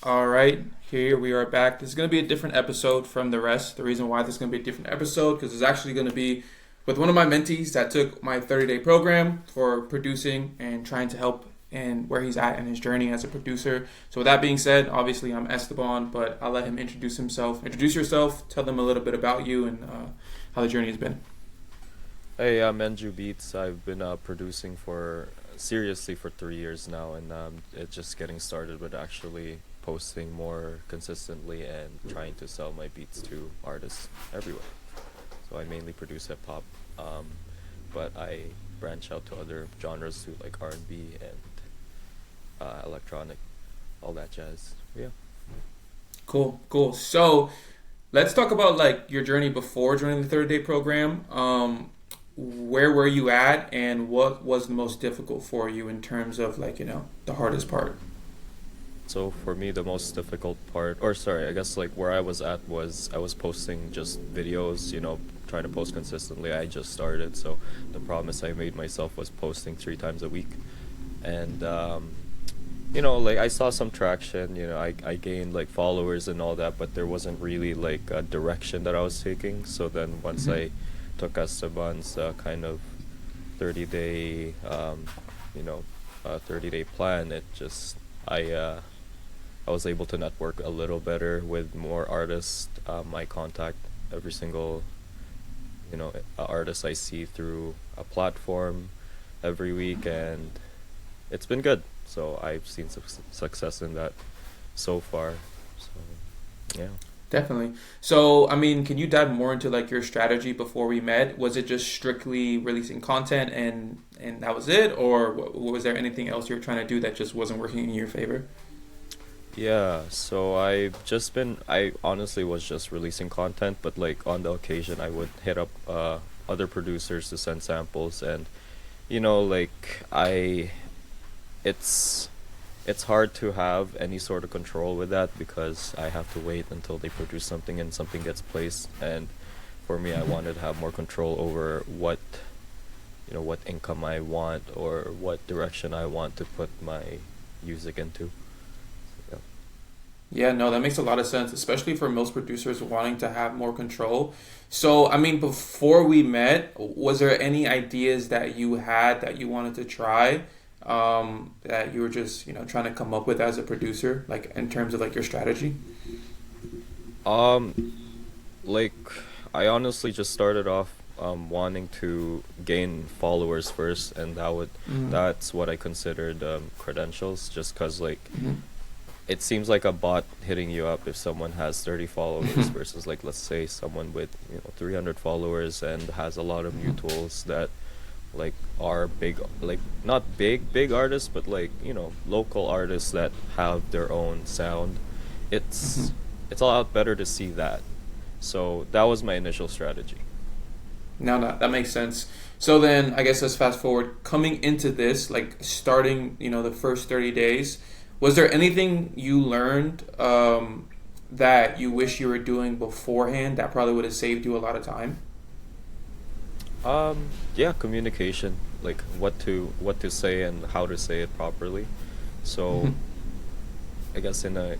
All right, here we are back. This is going to be a different episode from the rest. The reason why this is going to be a different episode because it's actually going to be with one of my mentees that took my 30-day program for producing and trying to help and where he's at in his journey as a producer. So with that being said, obviously I'm Esteban, but I'll let him introduce himself. Introduce yourself, tell them a little bit about you and how the journey has been. Hey, I'm Andrew Beats. I've been producing for seriously for 3 years now, and it's just getting started with actually posting more consistently and trying to sell my beats to artists everywhere. So I mainly produce hip hop, um, but I branch out to other genres too, like R&B and electronic, all that jazz. Yeah. Cool, cool. So let's talk about like your journey before joining the 30-day program. Where were you at and what was the most difficult for you in terms of like, the hardest part? So for me, the most difficult part, or sorry, I guess like where I was at was I was posting just videos, trying to post consistently. I just started, so the promise I made myself was posting 3 times a week. And, like I saw some traction, I gained like followers and all that, but there wasn't really like a direction that I was taking. So then once Hmm. I took Esteban's kind of 30-day, you know, 30-day plan, it just, I was able to network a little better with more artists. I contact every single, artist I see through a platform every week, and it's been good. So I've seen success in that so far. So, yeah. Definitely. So, I mean, can you dive more into like your strategy before we met? Was it just strictly releasing content and that was it, or was there anything else you were trying to do that just wasn't working in your favor? Yeah, so I honestly was just releasing content, but like on the occasion I would hit up other producers to send samples, and like it's it's hard to have any sort of control with that because I have to wait until they produce something and something gets placed. And for me, I wanted to have more control over what income I want or what direction I want to put my music into. Yeah. Yeah, no, that makes a lot of sense, especially for most producers wanting to have more control. So, I mean, before we met, was there any ideas that you had that you wanted to try, that you were just, trying to come up with as a producer, like in terms of like your strategy? Um, like I honestly just started off wanting to gain followers first, and Mm-hmm. that's what I considered credentials, just cause like Mm-hmm. it seems like a bot hitting you up if someone has 30 followers versus like let's say someone with 300 followers and has a lot of new tools that like are big, like not big artists, but like local artists that have their own sound. Mm-hmm. It's it's a lot better to see that. So that was my initial strategy. Now that makes sense. So then I guess let's fast forward. Coming into this, like starting, the first 30 days, was there anything you learned that you wish you were doing beforehand that probably would have saved you a lot of time? Yeah, communication, like what to say and how to say it properly. So Hmm. I guess in a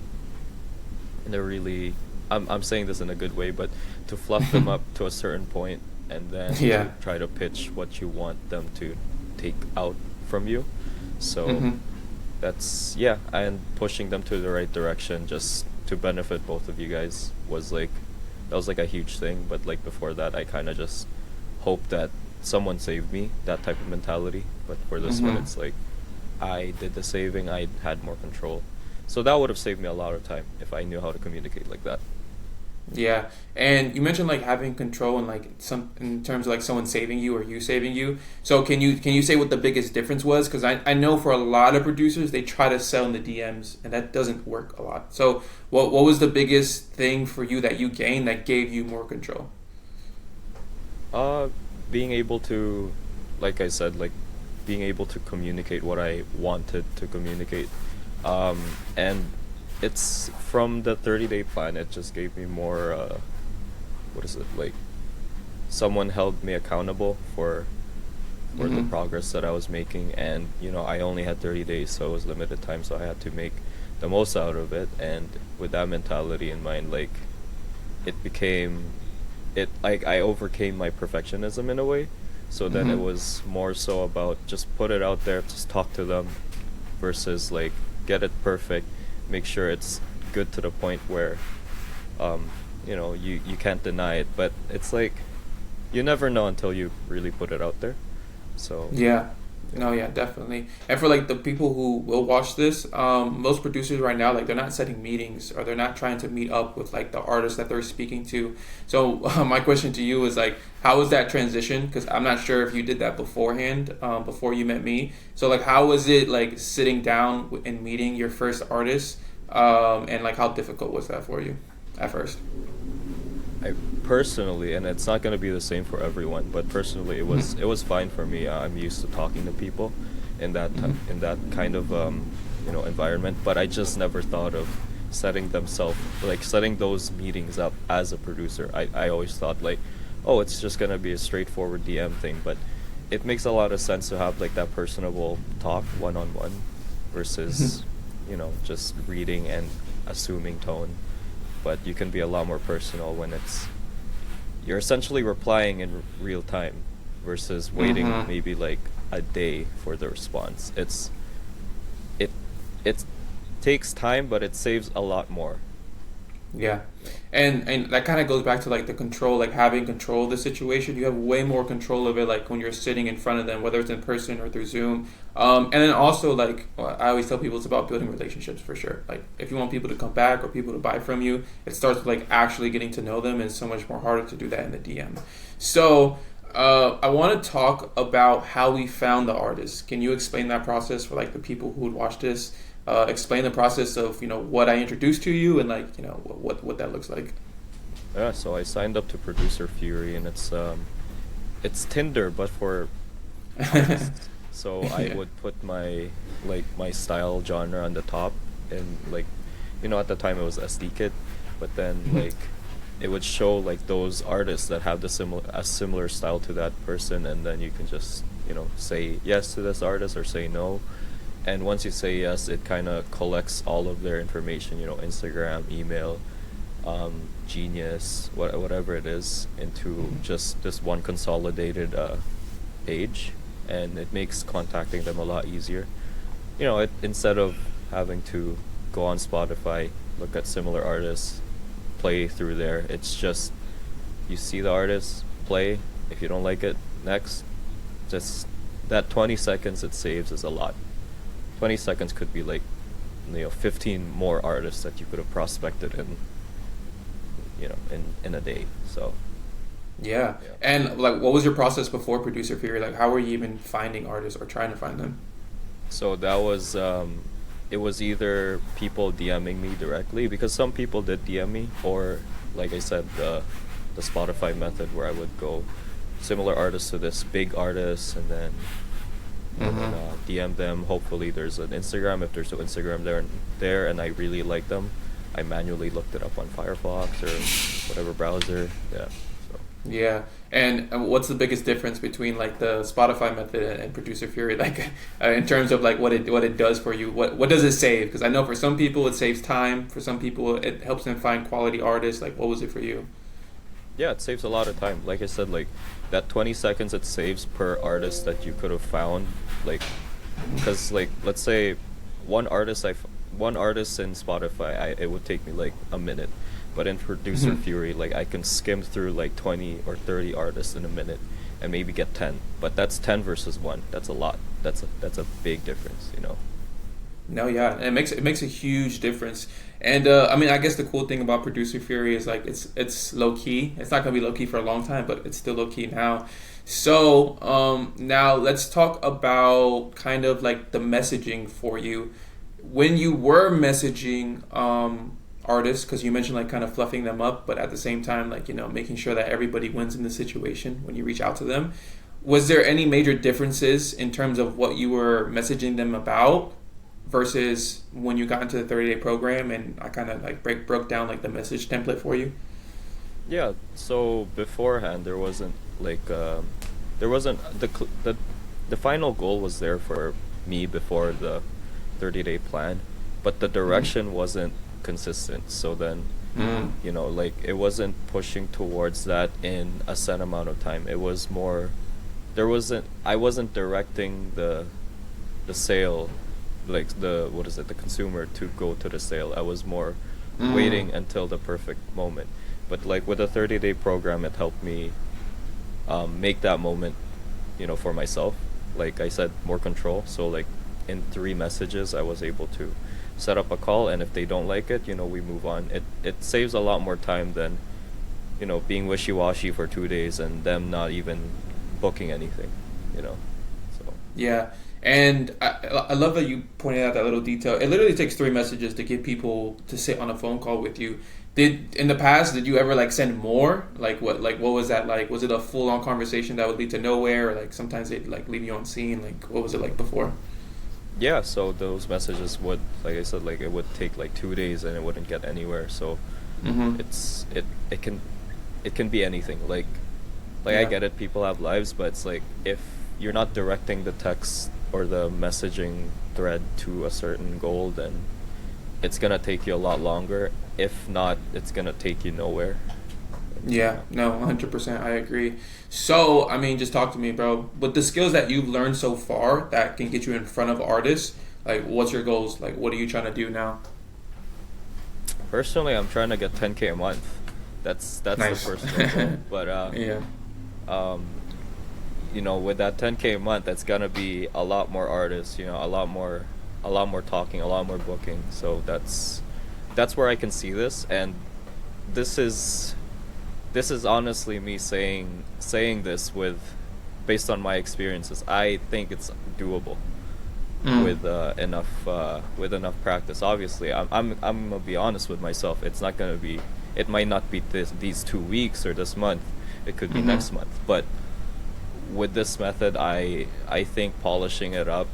really, I'm saying this in a good way, but to fluff them up to a certain point and then Yeah. to try to pitch what you want them to take out from you. So Hmm. that's, yeah, and pushing them to the right direction just to benefit both of you guys was like, that was like a huge thing. But like before that, I kind of just hoped that someone saved me, that type of mentality. But for this one, Hmm. it's like I did the saving, I had more control. So that would have saved me a lot of time if I knew how to communicate like that. Yeah, and you mentioned like having control and like some in terms of like someone saving you or you saving you. So can you say what the biggest difference was? Because I know for a lot of producers they try to sell in the DMs and that doesn't work a lot. So what was the biggest thing for you that you gained that gave you more control? Uh, Being able to, like I said, like being able to communicate what I wanted to communicate. And it's from the 30-day plan, it just gave me more, what is it, like someone held me accountable for the Mm-hmm. progress that I was making. And, I only had 30 days, so it was limited time, so I had to make the most out of it. And with that mentality in mind, like it became it like I overcame my perfectionism in a way. So then it Mm-hmm. was more so about just put it out there, just talk to them, versus like get it perfect, make sure it's good to the point where um you can't deny it. But it's like you never know until you really put it out there. So Yeah. yeah. No, yeah, definitely. And for like the people who will watch this, most producers right now, like they're not setting meetings or they're not trying to meet up with like the artists that they're speaking to. So my question to you is like, how was that transition? Because I'm not sure if you did that beforehand, before you met me. So like, how was it like sitting down and meeting your first artist, and like how difficult was that for you at first? I personally, and it's not going to be the same for everyone, but personally, it was fine for me. I'm used to talking to people in in that kind of environment, but I just never thought of setting those meetings up as a producer. I always thought like, oh, it's just gonna be a straightforward DM thing, but it makes a lot of sense to have like that personable talk one on one versus just reading and assuming tone. But you can be a lot more personal when you're essentially replying in real time versus waiting Mm-hmm. maybe like a day for the response. It it takes time, but it saves a lot more. Yeah. Yeah. And that kind of goes back to like the control, like having control of the situation. You have way more control of it, like when you're sitting in front of them, whether it's in person or through Zoom. And then also like well, I always tell people it's about building relationships for sure. Like if you want people to come back or people to buy from you, it starts with like actually getting to know them, and it's so much more harder to do that in the DM. So I want to talk about how we found the artist. Can you explain that process for like the people who would watch this? Explain the process of what I introduced to you and like what that looks like. Yeah, so I signed up to Producer Fury, and it's Tinder but for artists. So I Yeah. would put my style genre on the top, and like at the time it was SD Kit, but then like it would show like those artists that have a similar style to that person, and then you can just say yes to this artist or say no. And once you say yes, it kind of collects all of their information, Instagram, email, Genius, whatever it is, into just this one consolidated page, and it makes contacting them a lot easier. Instead of having to go on Spotify, look at similar artists, play through there. It's just you see the artist, play. If you don't like it, next. Just that 20 seconds it saves is a lot. 20 seconds could be like 15 more artists that you could have prospected in a day. So Yeah. yeah. And like, what was your process before Producer Fury? Like, how were you even finding artists or trying to find them? So that was it was either people DMing me directly, because some people did DM me, or like I said, the Spotify method, where I would go similar artists to this big artist, and then Mm-hmm. DM them. Hopefully there's an Instagram. If there's no Instagram there and I really like them, I manually looked it up on Firefox or whatever browser. Yeah. So Yeah. And what's the biggest difference between like the Spotify method and Producer Fury? Like, in terms of like what it does for you. What does it save? Because I know for some people it saves time. For some people it helps them find quality artists. Like, what was it for you? yeah, it saves a lot of time. Like I said, like that 20 seconds it saves per artist that you could have found, like, because like let's say one artist one artist in Spotify, it would take me like a minute, but in Producer Mhm. Fury, like I can skim through like 20 or 30 artists in a minute and maybe get 10. But that's 10 versus 1. That's a lot. That's a big difference. No, yeah, and it makes a huge difference. And I mean, I guess the cool thing about Producer Fury is like it's low key. It's not gonna be low key for a long time, but it's still low key now. So now let's talk about kind of like the messaging for you when you were messaging artists, because you mentioned like kind of fluffing them up, but at the same time like making sure that everybody wins in the situation when you reach out to them. Was there any major differences in terms of what you were messaging them about versus when you got into the 30-day program, and I kind of like broke down like the message template for you? Yeah, so beforehand there wasn't the final goal was there for me before the 30-day plan, but the Mm-hmm. direction wasn't consistent. So then, Mm. like it wasn't pushing towards that in a set amount of time. It was more, I wasn't directing the sale, like the what is it, the consumer to go to the sale. I was more Mm. waiting until the perfect moment. But like with a 30-day program, it helped me make that moment, for myself. Like I said, more control. So like in 3 messages, I was able to set up a call, and if they don't like it, we move on. It saves a lot more time than being wishy-washy for 2 days and them not even booking anything. You know, so Yeah, and I love that you pointed out that little detail. It literally takes 3 messages to get people to sit on a phone call with you. Did in the past did you ever like send more? Like what was that like? Was it a full on conversation that would lead to nowhere, or like sometimes they'd like leave you on scene? Like what was it like before? yeah, so those messages would, like I said, like it would take like 2 days and it wouldn't get anywhere. So Mm-hmm. it can be anything. Like I Yeah. get it, people have lives, but it's like if you're not directing the text or the messaging thread to a certain goal, then it's gonna take you a lot longer. If not, it's gonna take you nowhere. Yeah, no, 100%. I agree. So, I mean, just talk to me, bro. With the skills that you've learned so far that can get you in front of artists, like, what's your goals? Like, what are you trying to do now? Personally, I'm trying to get 10K a month. That's the Nice. personal goal. But Yeah. um, with that 10K a month, that's gonna be a lot more artists. A lot more talking, a lot more booking. So that's where I can see this, and this is this is honestly me saying this with based on my experiences. I think it's doable Mm. with enough practice. Obviously, I'm gonna be honest with myself. It might not be these 2 weeks or this month. It could be Mm-hmm. next month. But with this method, I think polishing it up,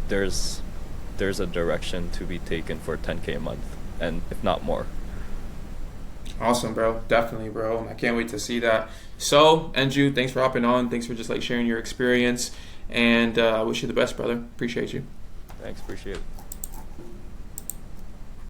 there's there's a direction to be taken for 10K a month, and if not more. Awesome, bro. Definitely, bro. I can't wait to see that. So, Andrew, thanks for hopping on. Thanks for just like sharing your experience. And I wish you the best, brother. Appreciate you. Thanks, appreciate it.